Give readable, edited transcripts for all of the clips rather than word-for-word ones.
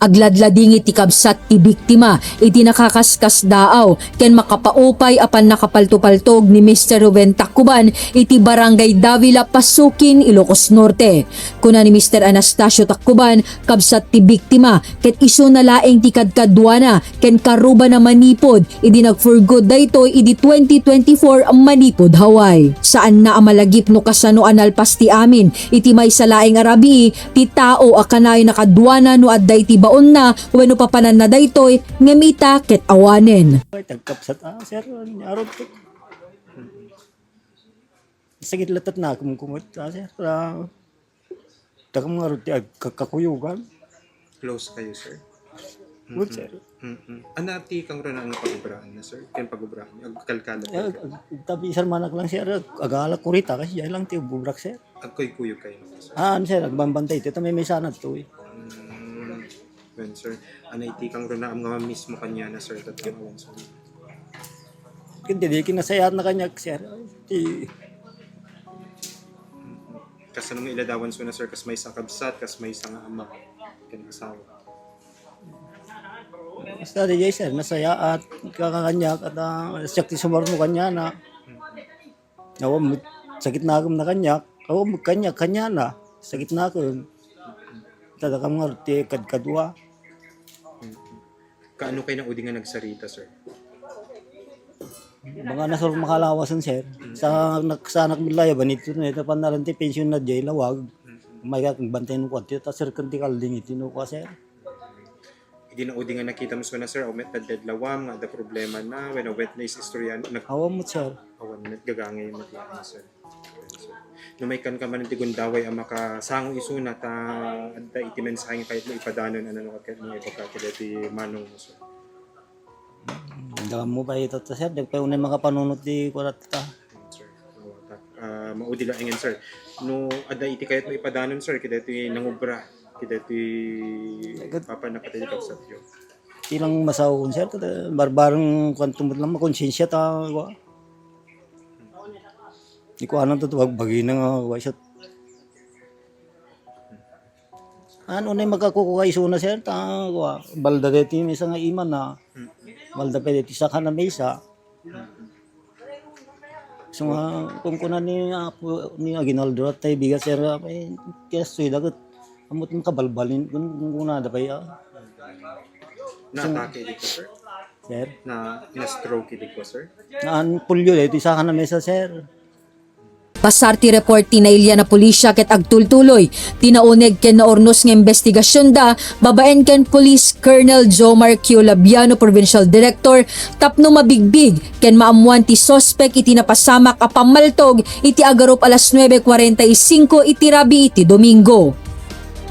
Agladlading iti kabsat ti biktima, iti nakakaskas daaw, ken makapaupay apan nakapalto-paltog ni Mr. Ruben Taccuban, iti barangay Davila, Pasuquin, Ilocos Norte. Kuna ni Mr. Anastasio Taccuban, kabsat ti biktima, ket iso na laeng ti kadkadwana, ken karuba na manipod, iti nag-for-good daytoy, iti 2024 manipod Hawaii. Saan na amalagip no kasano analpas ti amin, iti may salaeng arabi, ti tao akanay nakadwana no adday ti baon na wenno papanan na daytoy ngemita ket awanen. Tagkapsat sir arod to. Sakit latat na kumkumot sir. Takam arod ti kakuyugan. Close kayo, sir? Good sir. Anati kang ron ang pagubraan na, sir? Ken pagubraan niyo? Agkalkala. Tabi sir manak lang sir agala kurita kasi yan lang ti bubrak sir. Agkuy-kuyo kayo, sir? Sir agbambantay ito may sanad to eh. Well, sir, anati kang ron na ang mga mismo kanya na, sir, tatagawan, sir? Hindi di kinasayat na kanya sir. Kasi nung iladawan so na, sir, kas may isang kabsat, kas may isang ama, ken asawa. Basta di sir nasaya at kakanyak at sakti sumar mo kanya na. Awam sakit na akong na kanyak. Awam kanyak kanya na. Sakit na ako. Tadakam nga ti kadkadwa. Kaano kayo nang udi nga nagsarita, sir? Mga nasor makalawasan sir. Sa naksanak milaya banito na ito panaran ti pension na jay lawag. May bantay no kwante ta sir kanti kalding itino ka sir. Hindi na udi nga nakita mo so na, sir, umet na deadlawam, nga da problema na, when a wet na is istorya, Awam mo sir. awan na gagangay mo na, sir. Numaykan ka man ng tigundaway ang makasango isuna ta adda iti mensahe kahit mo ipadanon ano no ket mga ipagkakila ti manong mo, sir. Dagam mo pa ito ta sir. Dagpay unay mga panunot di kurat ta. Sir. Maudi lang ingin, sir. No adda iti kahit mo ipadanon, sir, kida iti nangubra, kida iti papa nakatilikap sa tiyo. Ilang masawon sir. Barbarang kwantumot lang makonsensya ta. Di ko anong tutuwag bagi na nga siya. Ano na yung magkakukuha isuna sir? Balda deti may isa nga iman na. Balda pa deti sa ka na may isa. So kung kuna ni Aguinaldo at tayo bigat sir, kaya suy dagat. Amot mong kabalbalin kung kuna da pa ya. Na-atake dito, sir? Sir? Na-stroke dito, sir? Naan pulyo deti sa ka na may isa sir. Pasarti report tinailya na pulisya ket agtultuloy tinauneg ken naornos nga investigasyon da babaen ken Police Colonel Jomar Q. Labiano, Provincial Director, tapno mabigbig ken maamuan ti sospek iti napasamak a pamaltog iti agarup alas 9:45 iti rabi iti Domingo.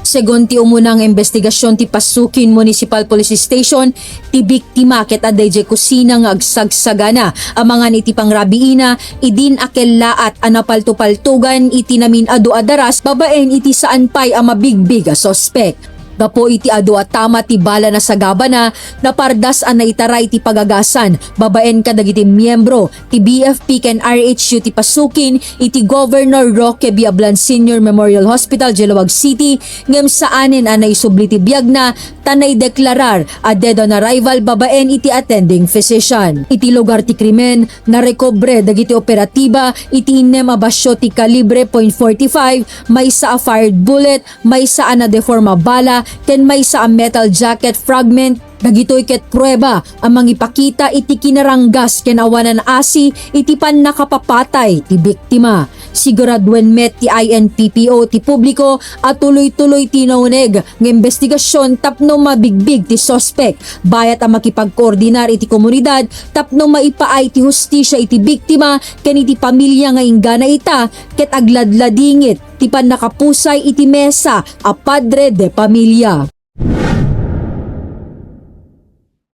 Segon ti umunang investigasyon ti Pasuquin Municipal Police Station, ti biktima ket adday kusina nga agsagsagana amangan iti pangrabiina idin akellaat napalto-paltugan iti namin adu adaras babaen iti saan pay a mabigbig a sospek. Gapo iti adu at tama ti bala na sagaba na napardas an naitaray ti pagagasan babaen kadagiti miyembro ti BFP ken RHU ti Pasuquin iti Governor Roque Biablan Senior Memorial Hospital, Jalawag City ngem saanen an naisubli ti biag na tanay deklarar a dead on arrival babaen iti attending physician. Iti lugar ti krimen narekobre dagiti operatiba iti inem a basyo ti kalibre .45, may sa a fired bullet, may sa a na deforma bala ken may sa metal jacket fragment. Dagitoy ket prueba ang mangipakita iti kinaranggas ken awanan asi iti pan nakapapatay ti biktima. Siguradwen met ti INPPO ti publiko at tuloy-tuloy tinauneg ng investigasyon tapno mabigbig ti sospek bayat ang makipagkoordinar iti komunidad tapno maipaay ti hustisya iti biktima ken iti pamilya nga inggana ita ket agladladingit ti pan nakapusay iti mesa a padre de pamilya.